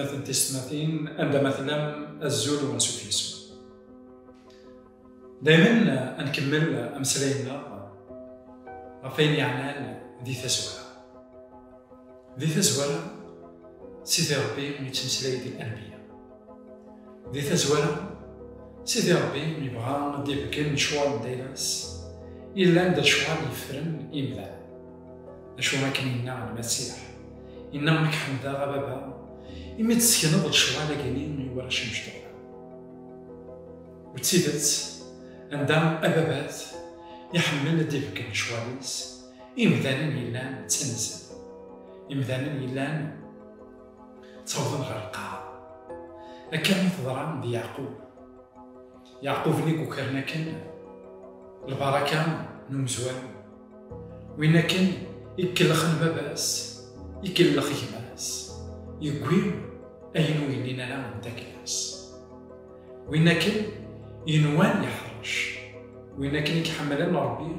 مثل تسمثين عند مثلا الزول ونسوفيسو. دائما نكمل أمثالنا غفين يعنان ذي تزوارة. ذي تزوارة سيدي ربي يتمثل ديال الأنبياء. ذي تزوارة سيدي ربي يبغى ندير كاين شوال دايلاس إلا ندير شوال يفرن إملا. أشو ما كاين لنا المسيح إنا ماك حمدا غبابا إما تسكن الشوال كاينين يورا شي مشتغل. وتسيدت عندها أبابات يحمل ديال كاين شواليس إمدانا يلان تنزل إمدانا يلان توضن غرقا. أكان تضران دي يعقوب اللي كوكرنا كان البركة نمزوان وإنا كان يكلخ باباس يكلخ يماس يقوي أينو يلينا لا من داك الناس وإنا كان ينوان يحرش وإنا كان يحملنا ربي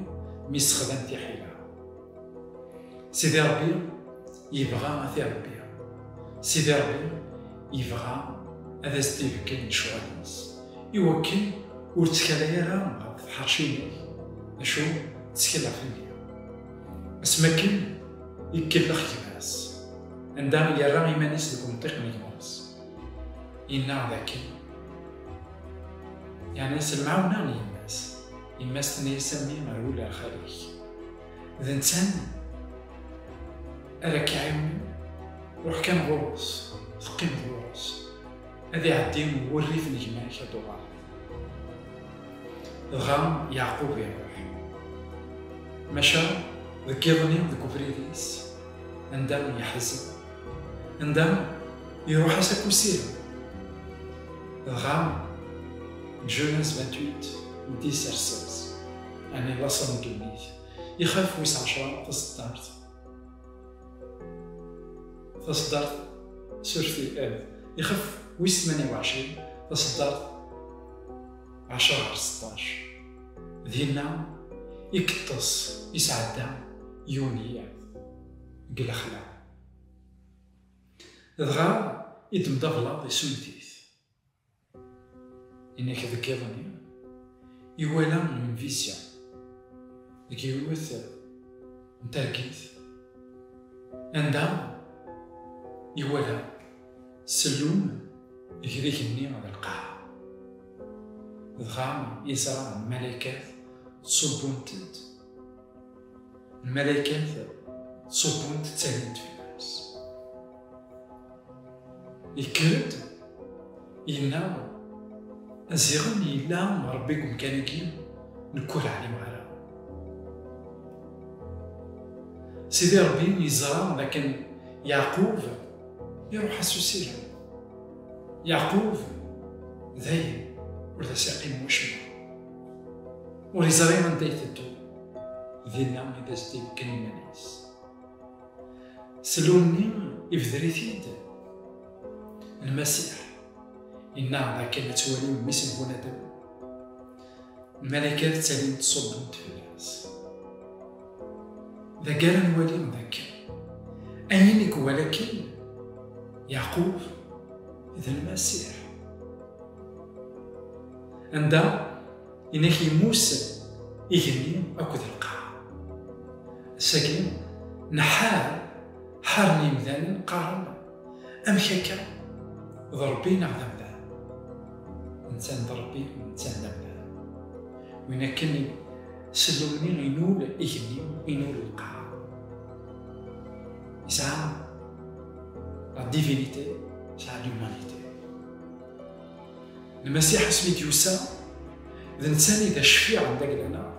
ميسخدان تيحيلا. سيدي ربي يبغى ثي ربي سيدي ربي يبغى هذا ستيف كاين شواليس يوكل ورتكالا راه حرشيني اشو تسكلا فيا اسمكن يكلخ كباس عندما يرى يمانيس المنطق من كباس إنا ذاك يعني سلمعونا يماس تني يسمي مرولة خالي إذا إنسان أراك يعيون روح كان غوص ثقيم غوص هذي عديم وري في نجمة كدوغا الغام يعقوب يروح مشى ذكيضني ذكو فريديس عندما يحزن عندما يروح ساكو سير الغام جوناس 28 10 16 يعني لاصل مكمليت يخاف ويس 10 تصدرت سورتي يخاف ويس 28 تصدرت 10 16 ذينا يكتص يسعد يونيا قل خلا دغا يدم دغلا يسمتيث إنك ذاك يظني يوالا من فيسيون ذاك يوث نتركيث عندها يوالا سلوم يكذيك النيم على القاع دغا يزرع الملائكات تصبون تد الملائكات تصبون تتاليد في الناس يكرد ينا أزيغن يلا ربيكم كانكين نكول علي معنا سيدي ربي يزرع لكن يعقوب يروح السوسيل يعقوب ذاين ولا ساقي موشمة وليزرعي من دايتدو ذينا من داستي كلمة ناس سلوني يفذريتيد المسيح إنا لكن توالي ميسن بنادم الملائكات تالين تصبون في الناس ذا قال نوالي ذاك أينك ولكن يعقوب ذا المسيح عندها إنك يموس يغني أكد القاع الساكن حارني مذان قارن أمشاكا ضربين عذاب ذا إنسان ضربي وإنسان دبلا وإنا كني سلوني ينول إغني ينول القاع يسعى لا ديفينيتي يسعى لومانيتي المسيح سميت يوسى ذا إنسان إذا شفيع عندك لنا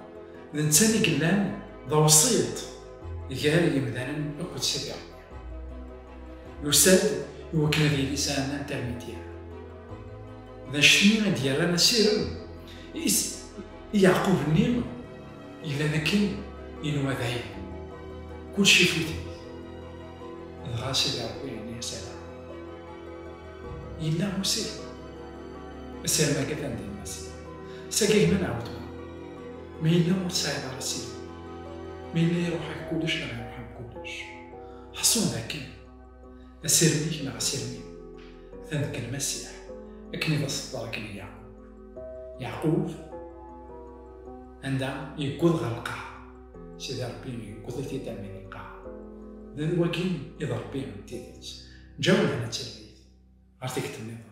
ذا إنسان قلان ذا وسيط يقال يمدانا أكد سيدي يوساد يوكل ذي لسان انترميديا ذا شنو ديال سير يعقوب النيم إلا لكن إنو ذاين كل شي فوتي غاسل ربي يعني سلام إلا مسير السلام ما كتان دي المسير ساقيه من عودوا ما إلا مرسايد على السير ما إلا يروح كلش لا يروح كلش حصون ذاكي السيرمي مع سيرمي ذاك المسيح أكن إذا صدرك ليا يعقوب عندها يقود غلقها سيدي ربي يقود لتي تعمل القاعة ذن وكين إذا ربي مديديت جاونا أنا تلبيت عرفتك تنظر